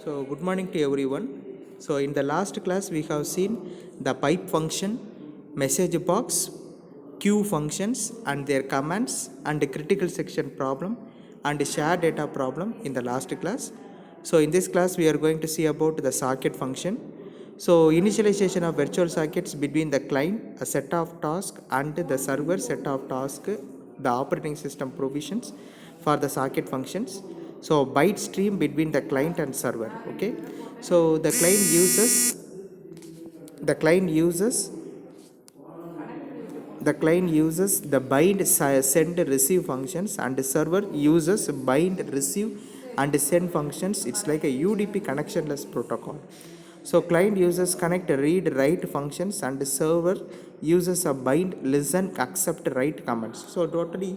So good morning to everyone. So in the last class we have seen the pipe function, message box, queue functions and their commands and the critical section problem and the share data problem in the last class. So in this class we are going to see about the socket function. So initialization of virtual sockets between the client, a set of tasks and the server set of tasks, the operating system provisions for the socket functions. So byte stream between the client and server. Okay, so the client uses the bind send receive functions and the server uses bind receive and send functions. It's like a UDP connectionless protocol. So client uses connect read write functions and the server uses a bind listen accept write commands. So totally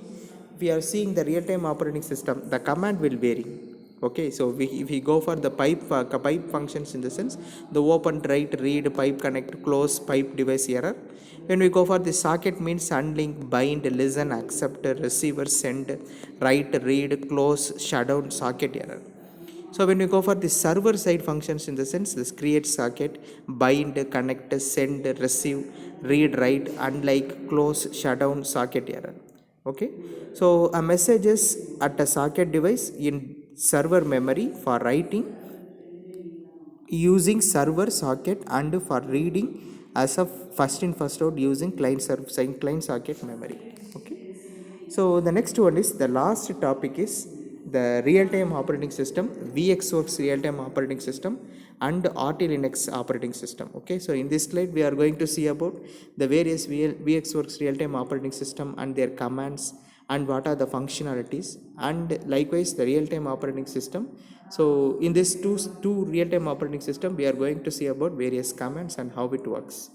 we are seeing the real-time operating system, the command will vary. Okay, so if we go for the pipe functions, in the sense the open write read pipe connect close pipe device error. When we go for the socket, means unlink bind listen accept receiver send write read close shutdown socket error. So when we go for the server side functions, in the sense this create socket, bind, connect, send, receive, read, write, unlike, close, shutdown, socket error. Okay. So a message is at a socket device in server memory for writing using server socket and for reading as a first in first out using client socket memory. Okay. So the next one is the last topic is the real-time operating system, VxWorks real-time operating system and RT Linux operating system. Okay, so in this slide we are going to see about the various VxWorks real-time operating system and their commands and what are the functionalities, and likewise the real-time operating system. So in this two real-time operating system we are going to see about various commands and how it works.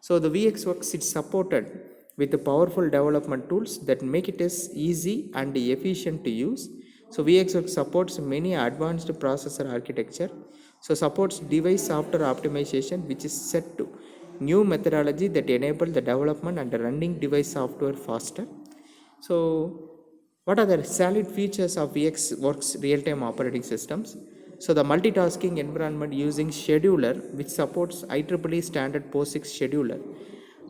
So the VxWorks is supported with the powerful development tools that make it as easy and efficient to use. So VxWorks supports many advanced processor architecture. So supports device software optimization, which is set to new methodology that enable the development and running device software faster. So what are the salient features of VxWorks real-time operating systems? So the multitasking environment using scheduler, which supports IEEE standard POSIX scheduler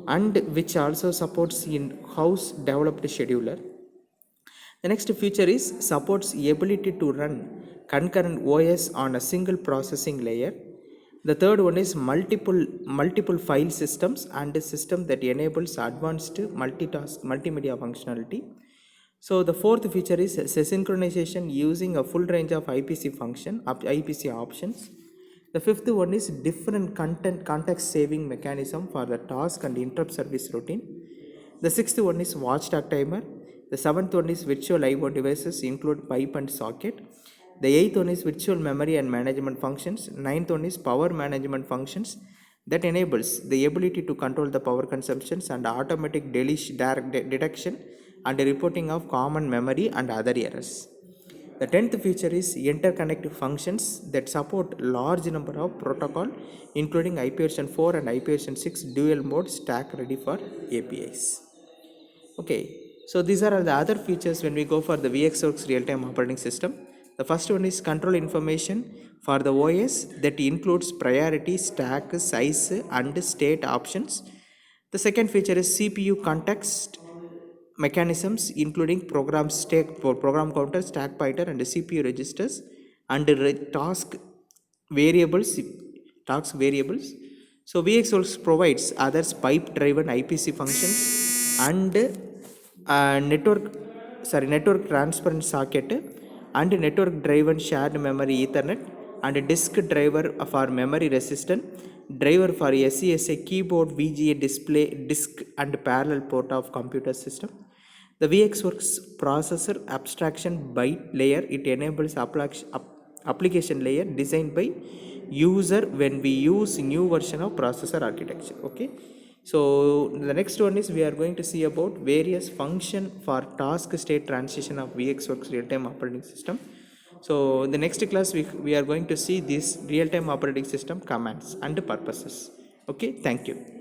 and which also supports in-house developed scheduler. The next feature is supports ability to run concurrent OS on a single processing layer. The third one is multiple file systems and a system that enables advanced multimedia functionality. So the fourth feature is synchronization using a full range of IPC options. The fifth one is different context saving mechanism for the task and interrupt service routine. The sixth one is watchdog timer. The seventh one is virtual IO devices include pipe and socket. The eighth one is virtual memory and management functions. Ninth one is power management functions that enables the ability to control the power consumptions and automatic detection and reporting of common memory and other errors. The 10th feature is interconnect functions that support large number of protocol including IP version 4 and IP version 6 dual mode stack ready for APIs. Okay, so these are all the other features when we go for the VxWorks real-time operating system. The first one is control information for the OS that includes priority, stack, size and state options. The second feature is CPU context mechanisms including program stack for program counter, stack pointer and CPU registers and variables task variables. So VxWorks provides others pipe driven IPC functions and network transparent socket and network driven shared memory ethernet and disk driver for memory resistant driver for SCSA keyboard VGA display disk and parallel port of computer system. The VxWorks processor abstraction byte layer, it enables application layer designed by user when we use new version of processor architecture. Okay, so the next one is we are going to see about various function for task state transition of VxWorks real-time operating system. So in the next class we are going to see this real-time operating system commands and purposes. Okay, thank you.